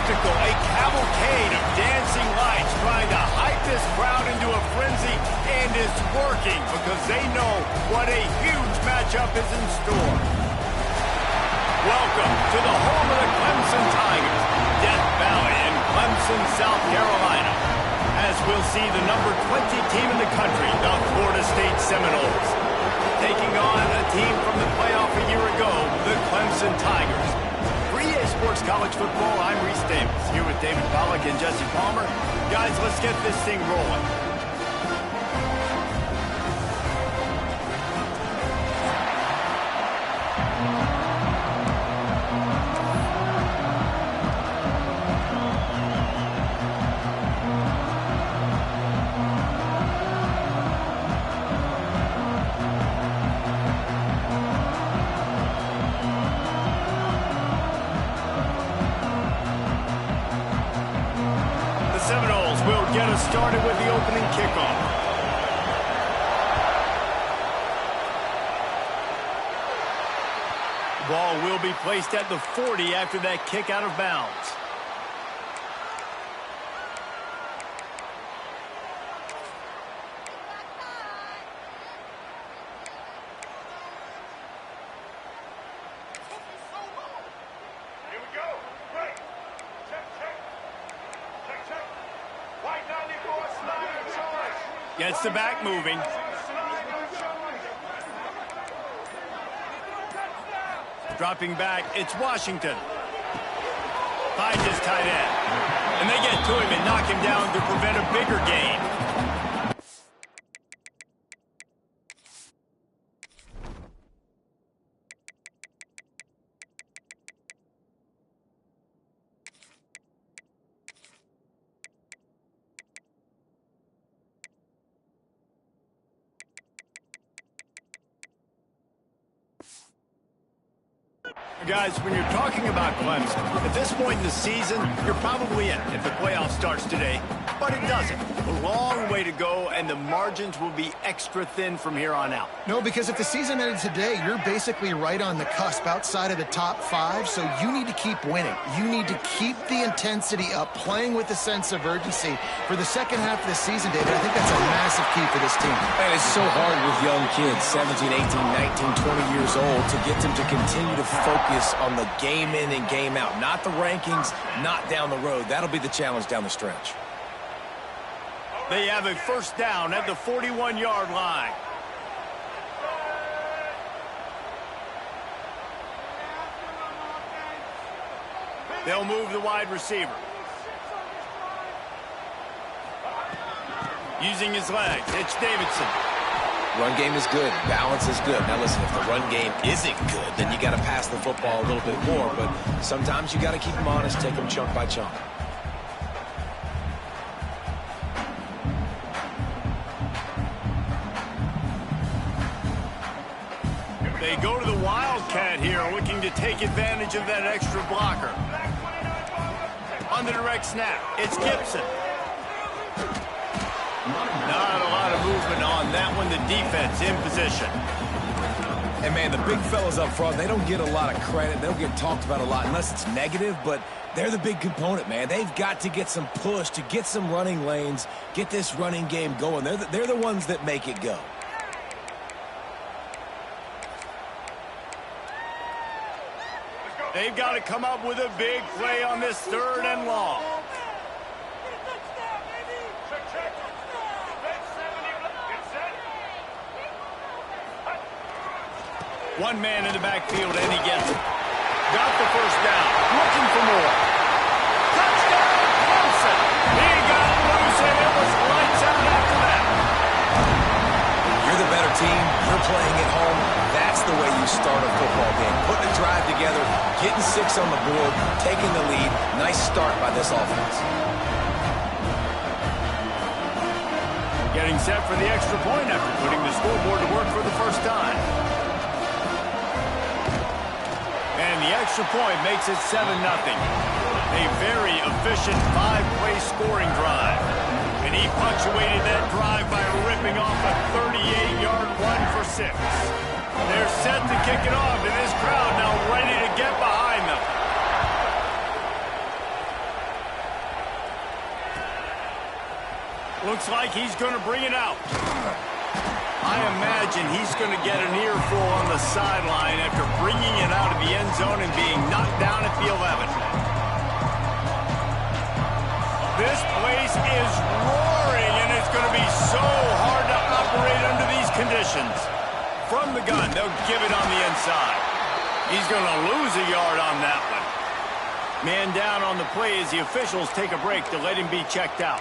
spectacle, a cavalcade of dancing lights trying to hype this crowd into a frenzy, and it's working because they know what a huge matchup is in store. Welcome to the home of the Clemson Tigers, Death Valley in Clemson, South Carolina, as we'll see the number 20 team in the country, the Florida State Seminoles, taking on a team from the playoff a year ago, the Clemson Tigers. For EA Sports College Football, I'm Reese Davis, here with David Pollack and Jesse Palmer. Guys, let's get this thing rolling. Seminoles will get us started with the opening kickoff. Ball will be placed at the 40 after that kick out of bounds. Gets the back moving. Dropping back, it's Washington. Finds his tight end. And they get to him and knock him down to prevent a bigger gain. Guys, when you're talking about Clemson, at this point in the season, you're probably in if the playoff starts today, but it doesn't. A long way to go, and the margins will be extra thin from here on out. No, because if the season ended today, you're basically right on the cusp outside of the top 5, so you need to keep winning. You need to keep the intensity up, playing with a sense of urgency for the second half of the season, David. I think that's a massive key for this team. And it's so hard with young kids, 17, 18, 19, 20 years old, to get them to continue to focus on the game in and game out, not the rankings, not down the road. That'll be the challenge down the stretch. They have a first down at the 41-yard line. They'll move the wide receiver. Using his legs, it's Davidson. Run game is good. Balance is good. Now listen, if the run game isn't good, then you got to pass the football a little bit more. But sometimes you got to keep them honest, take them chunk by chunk. They go to the Wildcat here, looking to take advantage of that extra blocker. On the direct snap, it's Gibson. Not a lot of movement on that one. The defense in position. And, man, the big fellas up front, they don't get a lot of credit. They don't get talked about a lot unless it's negative, but they're the big component, man. They've got to get some push, to get some running lanes, get this running game going. They're the ones that make it go. They've got to come up with a big play on this 3rd and long. One man in the backfield, and he gets it. Got the first down. Looking for more. Touchdown, Clemson. He got loose, and it was lights out after that. You're the better team. You're playing at home. That's the way you start a football game. Putting a drive together, getting 6 on the board, taking the lead. Nice start by this offense. Getting set for the extra point after putting the scoreboard to work for the first time. And the extra point makes it 7-0. A very efficient 5-play scoring drive. And he punctuated that drive by ripping off a 38-yard run for 6. They're set to kick it off, and this crowd now ready to get behind them. Looks like he's going to bring it out. I imagine he's going to get an earful on the sideline after bringing it out of the end zone and being knocked down at the 11. This place is roaring, and it's going to be so hard to operate under these conditions. From the gun, they'll give it on the inside. He's going to lose a yard on that one. Man down on the play as the officials take a break to let him be checked out.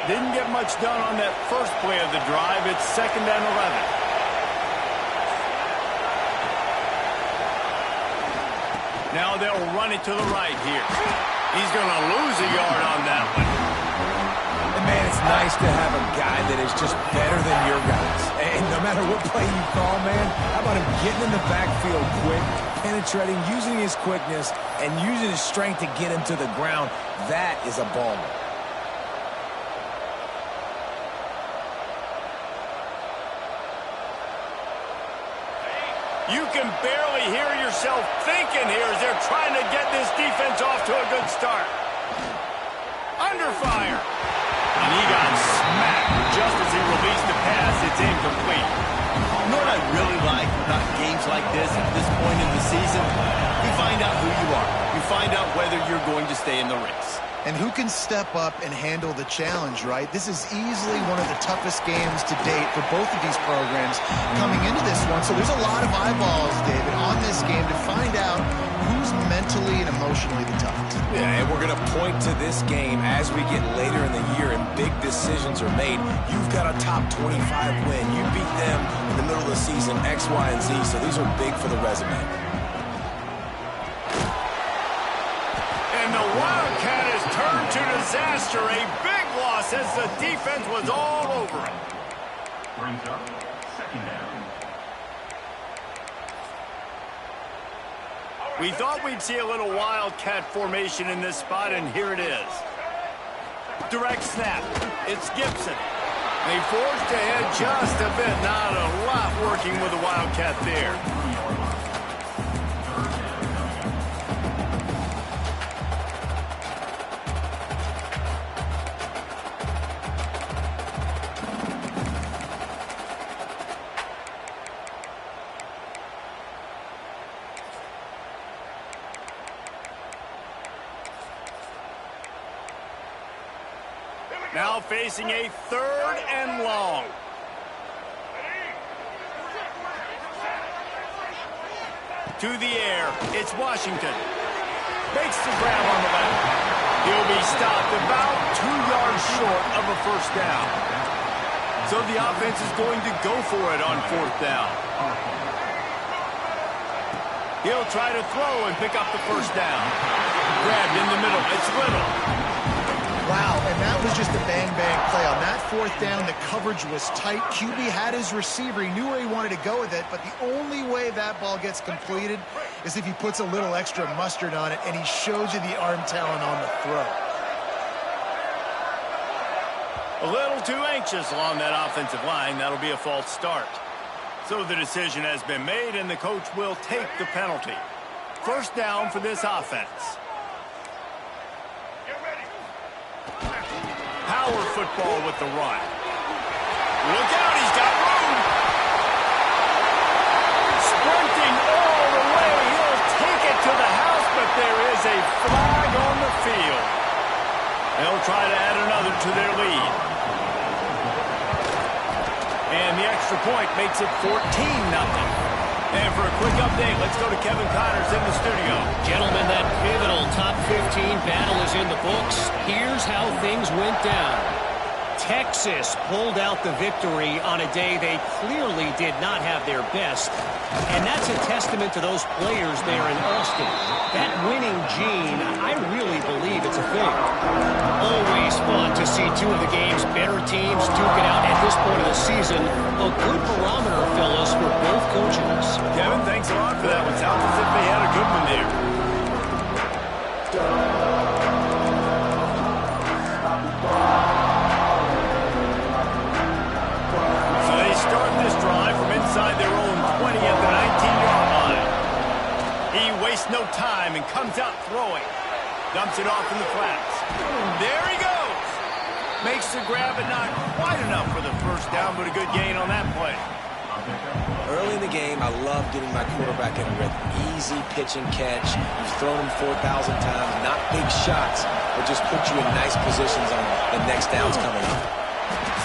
Didn't get much done on that first play of the drive. It's 2nd and 11. Now they'll run it to the right here. He's going to lose a yard on that one. And man, it's nice to have a guy that is just better than your guys. And no matter what play you call, man, how about him getting in the backfield quick, penetrating, using his quickness, and using his strength to get him to the ground. That is a baller. You can barely hear yourself thinking here as they're trying to get this defense off to a good start. Under fire. And he got smacked just as he released the pass. It's incomplete. You know what I really like about games like this at this point in the season? You find out who you are. You find out whether you're going to stay in the race. And who can step up and handle the challenge, right? This is easily one of the toughest games to date for both of these programs coming into this one. So there's a lot of eyeballs, David, on this game to find out who's mentally and emotionally the toughest. Yeah, and we're going to point to this game as we get later in the year and big decisions are made. You've got a top 25 win. You beat them in the middle of the season, X, Y, and Z, so these are big for the resume. And the Wildcat has turned to disaster. A big loss as the defense was all over it. Brings up 2nd down. We thought we'd see a little Wildcat formation in this spot, and here it is. Direct snap. It's Gibson. They forced ahead just a bit. Not a lot working with the Wildcat there. Now facing a 3rd and long. To the air, it's Washington. Makes the grab on the left. He'll be stopped about 2 yards short of a 1st down. So the offense is going to go for it on 4th down. He'll try to throw and pick up the 1st down. Grabbed in the middle, it's Little. Wow, and that was just a bang-bang play. On that 4th down, the coverage was tight. QB had his receiver. He knew where he wanted to go with it, but the only way that ball gets completed is if he puts a little extra mustard on it, and he shows you the arm talent on the throw. A little too anxious along that offensive line. That'll be a false start. So the decision has been made, and the coach will take the penalty. 1st down for this offense. Power football with the run. Look out, he's got room. Sprinting all the way. He'll take it to the house, but there is a flag on the field. They'll try to add another to their lead. And the extra point makes it 14-0. And for a quick update, let's go to Kevin Connors in the studio. Gentlemen, that pivotal top 15 battle is in the books. Here's how things went down. Texas pulled out the victory on a day they clearly did not have their best. And that's a testament to those players there in Austin. That winning gene, I really believe it's a thing. Always fun to see two of the game's better teams duke it out at this point of the season. A good barometer, fellas, for both coaches. Kevin, thanks a lot for that one. Sounds as if they had a good one there. So they start this drive from inside their own He wastes no time and comes out throwing. Dumps it off in the flats. There he goes. Makes the grab, but not quite enough for the first down, but a good gain on that play. Early in the game, I love getting my quarterback in a rhythm. Easy pitch and catch. You've thrown him 4,000 times. Not big shots, but just put you in nice positions on the next downs coming up.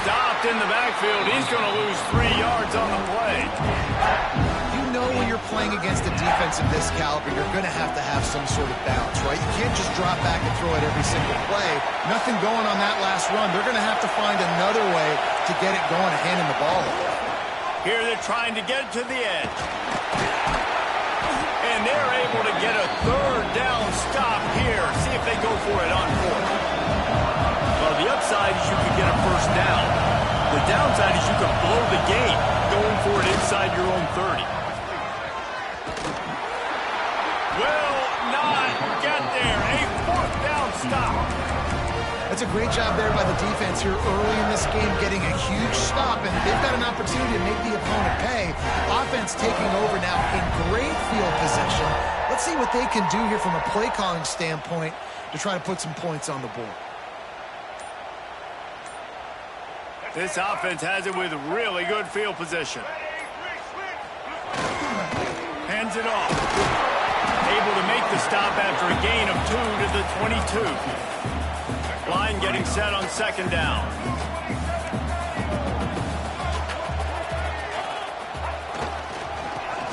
Stopped in the backfield. He's going to lose 3 yards on the play. You know when you're playing against a defense of this caliber, you're going to have some sort of balance, right? You can't just drop back and throw it every single play. Nothing going on that last run. They're going to have to find another way to get it going and handing the ball off. Here they're trying to get it to the edge. And they're able to get a third down stop here. See if they go for it on fourth. Well, the upside is you could get a first down. The downside is you could blow the game going for it inside your own 30. Will not get there. A fourth down stop. That's a great job there by the defense here early in this game, getting a huge stop, and they've got an opportunity to make the opponent pay. Offense taking over now in great field position. Let's see what they can do here from a play calling standpoint to try to put some points on the board. This offense has it with really good field position. Hands it off. Able to make the stop after a gain of 2 to the 22. Line getting set on second down.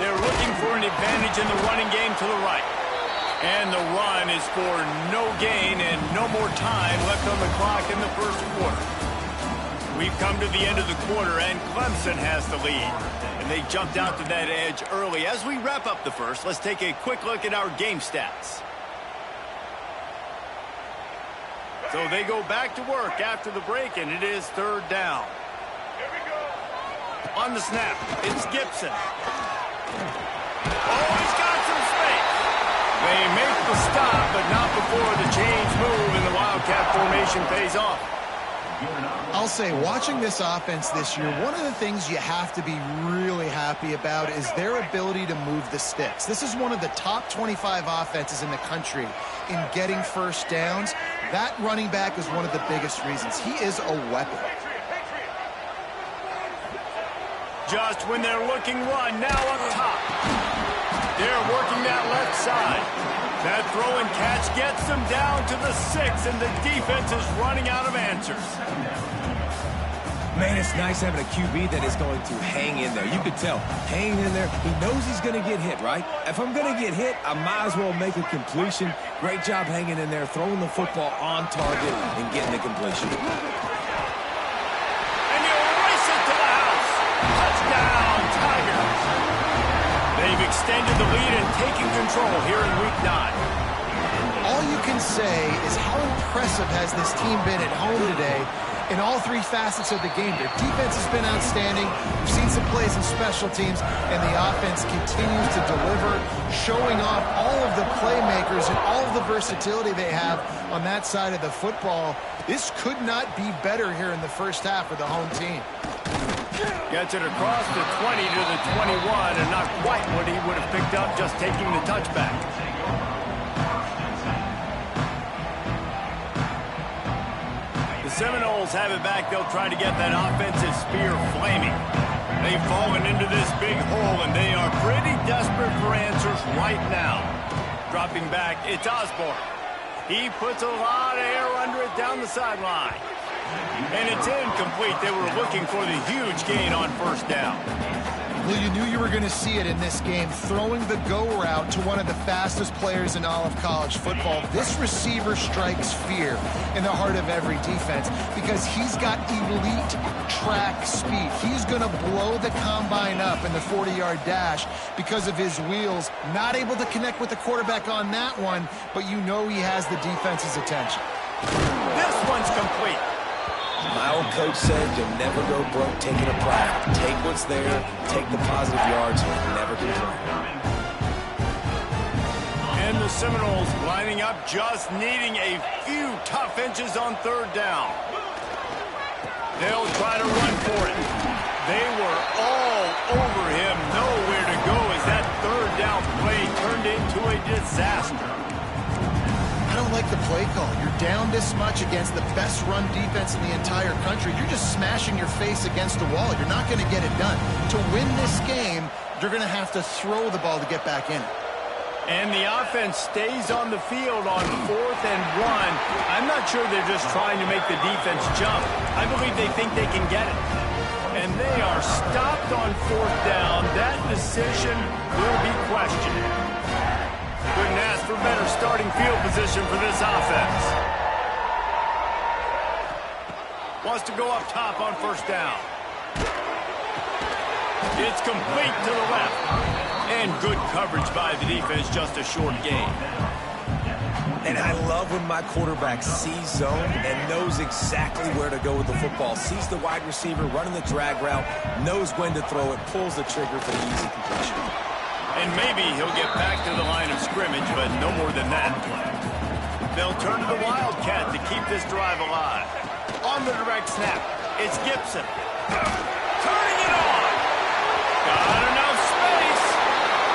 They're looking for an advantage in the running game to the right. And the run is for no gain and no more time left on the clock in the first quarter. We've come to the end of the quarter, and Clemson has the lead. And they jumped out to that edge early. As we wrap up the first, let's take a quick look at our game stats. So they go back to work after the break, and it is third down. Here we go. On the snap, it's Gibson. Oh, he's got some space. They make the stop, but not before the change move, and the Wildcat formation pays off. I'll say, watching this offense this year, one of the things you have to be really happy about is their ability to move the sticks. This is one of the top 25 offenses in the country in getting first downs. That running back is one of the biggest reasons. He is a weapon. Just when they're looking run, now up top. They're working that left side. That throw and catch gets them down to the 6, and the defense is running out of answers. Man, it's nice having a QB that is going to hang in there. You could tell, hanging in there, he knows he's going to get hit, right? If I'm going to get hit, I might as well make a completion. Great job hanging in there, throwing the football on target and getting the completion. And you race it to the house. Touchdown, Tigers. They've extended the lead and taken control here in Week 9. All you can say is how impressive has this team been at home today in all 3 facets of the game. Their defense has been outstanding. We've seen some plays in special teams, and the offense continues to deliver, showing off all of the playmakers and all of the versatility they have on that side of the football. This could not be better here in the first half of the home team. Gets it across the 20 to the 21, and not quite what he would have picked up just taking the touchback. The Seminoles have it back. They'll try to get that offensive spear flaming. They've fallen into this big hole, and they are pretty desperate for answers right now. Dropping back, it's Osborne. He puts a lot of air under it down the sideline. And it's incomplete. They were looking for the huge gain on first down. Well, you knew you were going to see it in this game, throwing the go route to one of the fastest players in all of college football. This receiver strikes fear in the heart of every defense because he's got elite track speed. He's going to blow the combine up in the 40-yard dash because of his wheels. Not able to connect with the quarterback on that one, but you know he has the defense's attention. This one's complete. My old coach said you'll never go broke taking a play. Take what's there, take the positive yards, and never complain. And the Seminoles lining up, just needing a few tough inches on third down. They'll try to run for it. They were all over him, nowhere to go as that third down play turned into into a disaster. I don't like the play call. You're down this much against the best run defense in the entire country. You're just smashing your face against the wall. You're not going to get it done. To win this game, you're going to have to throw the ball to get back in. And the offense stays on the field on 4th and 1. I'm not sure they're just trying to make the defense jump. I believe they think they can get it. And they are stopped on 4th down. That decision will be questioned. Couldn't ask for better starting field position for this offense. Wants to go up top on 1st down. It's complete to the left. And good coverage by the defense, just a short gain. And I love when my quarterback sees zone and knows exactly where to go with the football. Sees the wide receiver running the drag route, knows when to throw it, pulls the trigger for the easy completion. And maybe he'll get back to the line of scrimmage, but no more than that. They'll turn to the Wildcat to keep this drive alive. On the direct snap, it's Gibson. Turning it on. Got enough space.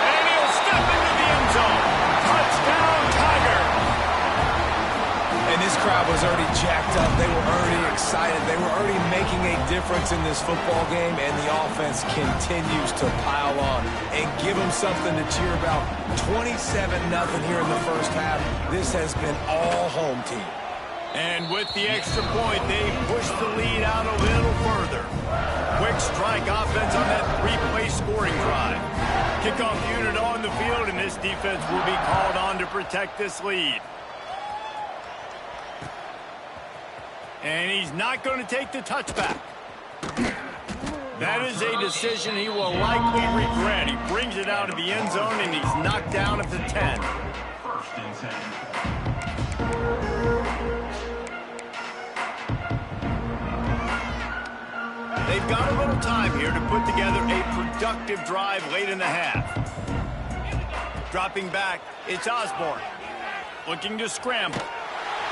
And he'll step into the end zone. Touchdown, Tiger. And this crowd was already jacked up. They were already excited. They were already making a difference in this football game, and the offense continues to pile on and give them something to cheer about. 27-0 here in the first half. This has been all home team. And with the extra point, they push the lead out a little further. Quick strike offense on that 3-play scoring drive. Kickoff unit on the field, and this defense will be called on to protect this lead. And he's not going to take the touchback. That is a decision he will likely regret. He brings it out of the end zone, and he's knocked down at the 10. 1st and 10. They've got a little time here to put together a productive drive late in the half. Dropping back, it's Osborne. Looking to scramble.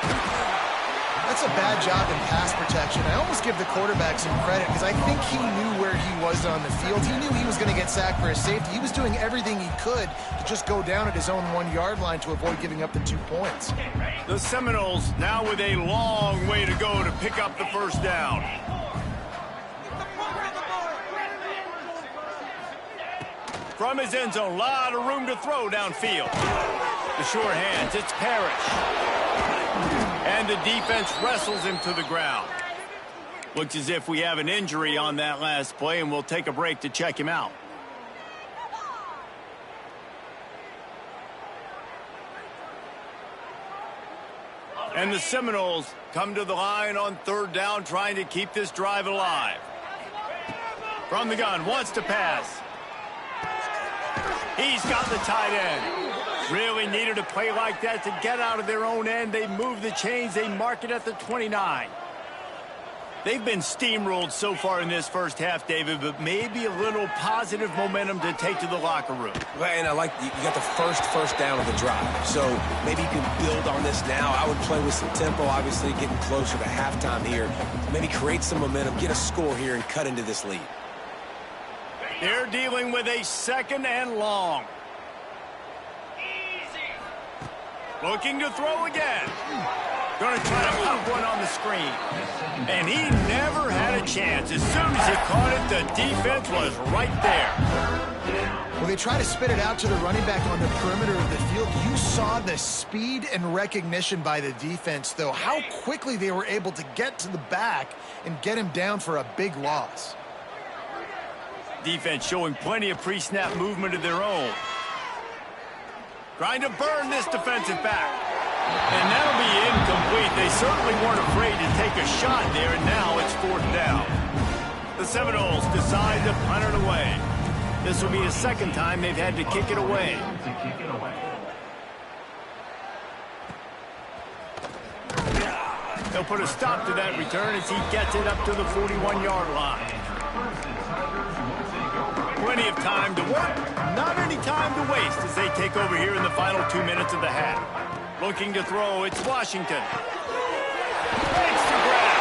That's a bad job in pass protection. I almost give the quarterback some credit because I think he knew where he was on the field. He knew he was going to get sacked for a safety. He was doing everything he could to just go down at his own 1-yard line to avoid giving up the 2 points. The Seminoles now with a long way to go to pick up the 1st down. From his end zone, a lot of room to throw downfield. The sure hands, it's Parrish. And the defense wrestles him to the ground. Looks as if we have an injury on that last play, and we'll take a break to check him out. And the Seminoles come to the line on 3rd down, trying to keep this drive alive. From the gun, wants to pass. He's got the tight end. Really needed a play like that to get out of their own end. They move the chains. They mark it at the 29. They've been steamrolled so far in this first half, David, but maybe a little positive momentum to take to the locker room. Well, and I like you got the first down of the drive, so maybe you can build on this now. I would play with some tempo, obviously getting closer to halftime here. Maybe create some momentum, get a score here, and cut into this lead. They're dealing with a 2nd and long. Looking to throw again. Going to try to pop one on the screen. And he never had a chance. As soon as he caught it, the defense was right there. Well, they try to spit it out to the running back on the perimeter of the field. You saw the speed and recognition by the defense, though. How quickly they were able to get to the back and get him down for a big loss. Defense showing plenty of pre-snap movement of their own. Trying to burn this defensive back. And that'll be incomplete. They certainly weren't afraid to take a shot there, and now it's 4th down. The Seminoles decide to punt it away. This will be the 2nd time they've had to kick it away. They'll put a stop to that return as he gets it up to the 41-yard line. Plenty of time to work, not any time to waste as they take over here in the final 2 minutes of the half. Looking to throw, it's Washington. Makes the grab.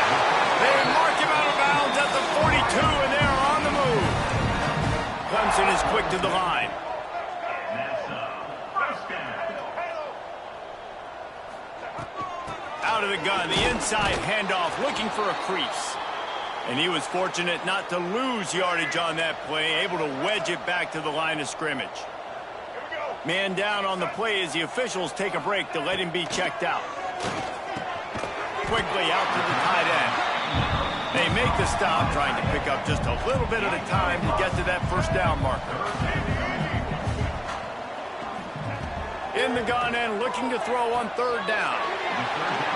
They mark him out of bounds at the 42, and they're on the move. Clemson is quick to the line. out of the gun. The inside handoff, looking for a crease. And he was fortunate not to lose yardage on that play, able to wedge it back to the line of scrimmage. Man down on the play as the officials take a break to let him be checked out. Quickly out to the tight end. They make the stop, trying to pick up just a little bit at a time to get to that first down marker. In the gun and looking to throw on third down.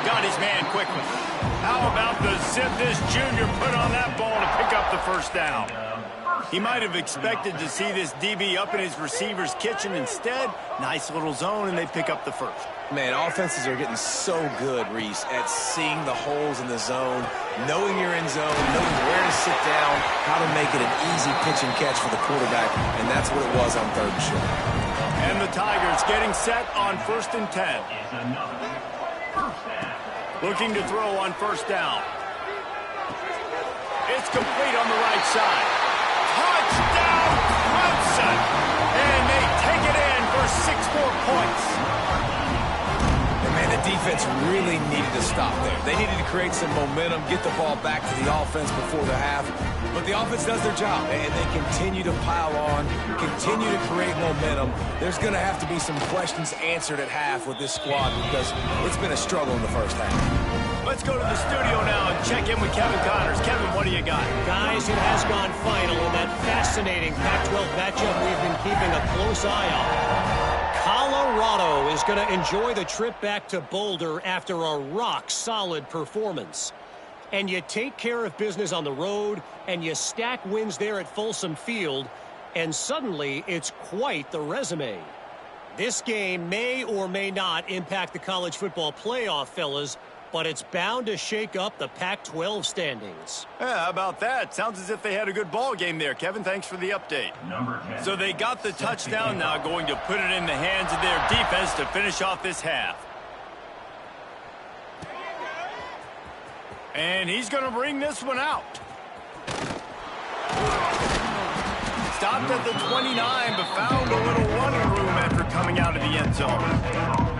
Got his man quickly. How about the zip this junior put on that ball to pick up the first down? He might have expected to see this DB up in his receiver's kitchen. Instead, nice little zone, and they pick up the first. Man, offenses are getting so good, Reese, at seeing the holes in the zone, knowing you're in zone, knowing where to sit down, how to make it an easy pitch and catch for the quarterback, and that's what it was on third and short. And the Tigers getting set on 1st and 10. Looking to throw on first down. It's complete on the right side. Touchdown, Clemson! And they take it in for 6 more points. And man, the defense really needed to stop there. They needed to create some momentum, get the ball back to the offense before the half. But the offense does their job, and they continue to pile on, continue to create momentum. There's going to have to be some questions answered at half with this squad because it's been a struggle in the first half. Let's go to the studio now and check in with Kevin Connors. Kevin, what do you got? Guys, it has gone final in that fascinating Pac-12 matchup we've been keeping a close eye on. Colorado is going to enjoy the trip back to Boulder after a rock-solid performance. And you take care of business on the road, and you stack wins there at Folsom Field, and suddenly it's quite the resume. This game may or may not impact the college football playoff, fellas, but it's bound to shake up the Pac-12 standings. Yeah, how about that? Sounds as if they had a good ball game there. Kevin, thanks for the update. So they got the touchdown, now going to put it in the hands of their defense to finish off this half. And he's going to bring this one out. Stopped at the 29, but found a little running room after coming out of the end zone.